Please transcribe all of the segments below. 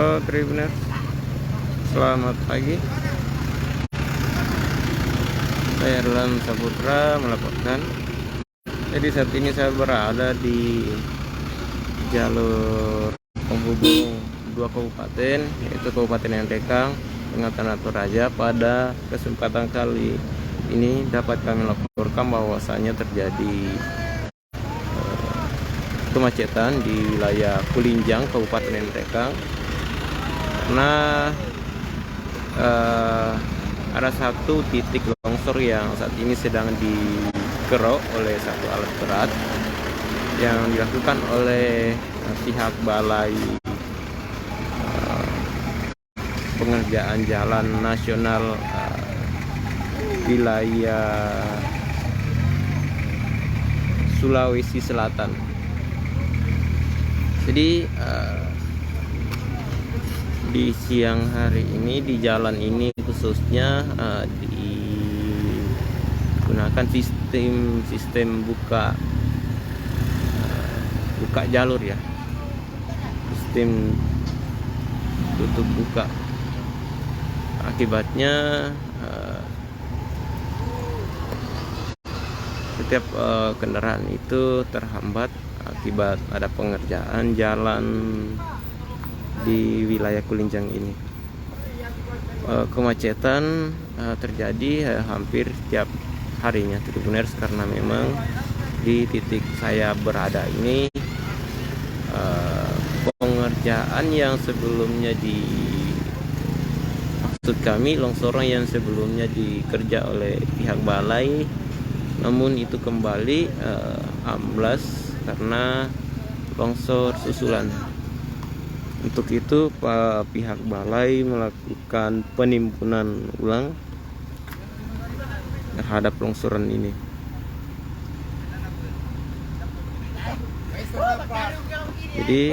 Halo Tribuners, selamat pagi. Saya Erlan Saputra melaporkan. Jadi saat ini saya berada di jalur penghubung dua kabupaten, yaitu Kabupaten Ngantekang dengan Tanah Toraja. Pada kesempatan kali ini dapat kami laporkan bahwasannya terjadi kemacetan di wilayah Kulinjang, Kabupaten Ngantekang, karena ada satu titik longsor yang saat ini sedang dikeruk oleh satu alat berat yang dilakukan oleh pihak Balai Pengerjaan Jalan Nasional wilayah Sulawesi Selatan. Jadi di siang hari ini di jalan ini khususnya digunakan sistem buka jalur ya, sistem tutup buka. Akibatnya setiap kendaraan itu terhambat akibat ada pengerjaan jalan di wilayah Kulinjang ini. Kemacetan terjadi hampir setiap harinya, Tribuners, karena memang di titik saya berada ini pengerjaan yang sebelumnya maksud kami longsoran yang sebelumnya dikerja oleh pihak balai, namun itu kembali amblas karena longsor susulan. Untuk itu pihak balai melakukan penimbunan ulang terhadap longsoran ini. Jadi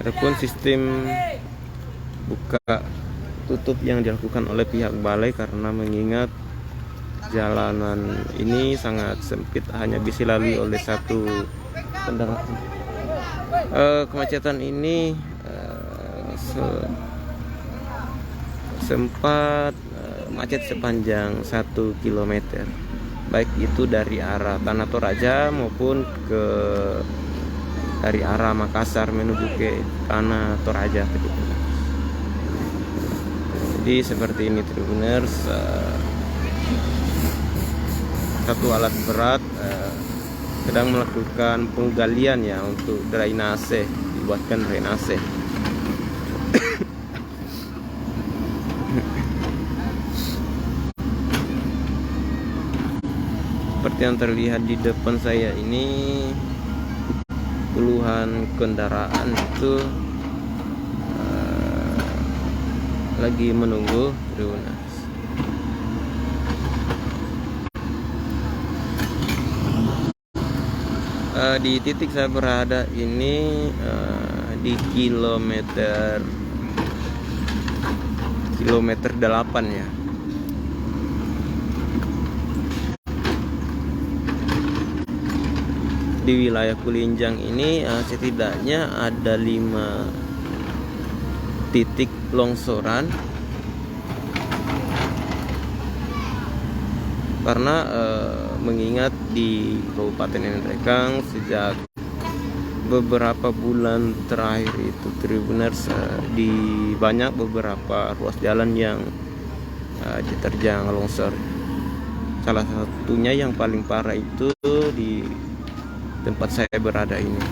adapun sistem buka tutup yang dilakukan oleh pihak balai karena mengingat jalanan ini sangat sempit, hanya bisa dilalui oleh satu kendaraan. Kemacetan ini sempat macet sepanjang 1 km, baik itu dari arah Tanah Toraja maupun dari arah Makassar menuju ke Tanah Toraja. Jadi seperti ini, Tribuners, satu alat berat sedang melakukan penggalian ya untuk drainase, dibuatkan drainase. Seperti yang terlihat di depan saya ini, puluhan kendaraan itu lagi menunggu. Di titik saya berada ini di kilometer 8 ya. Di wilayah Kulinjang ini setidaknya ada 5 titik longsoran karena mengingat di Kabupaten Ngantekang sejak beberapa bulan terakhir itu, Tribuners, di banyak beberapa ruas jalan yang diterjang longsor. Salah satunya yang paling parah itu di tempat saya berada ini.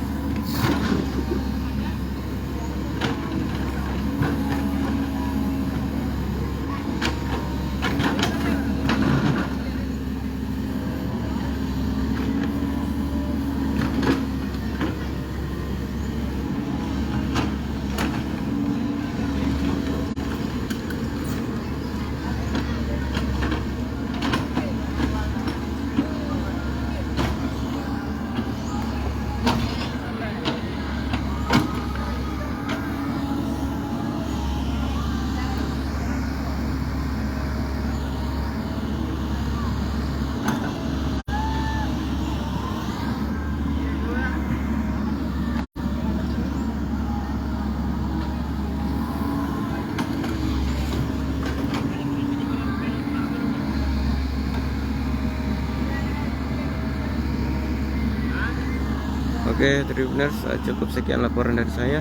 Oke, Tribuners, cukup sekian laporan dari saya.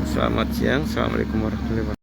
Selamat siang, assalamualaikum warahmatullahi wabarakatuh.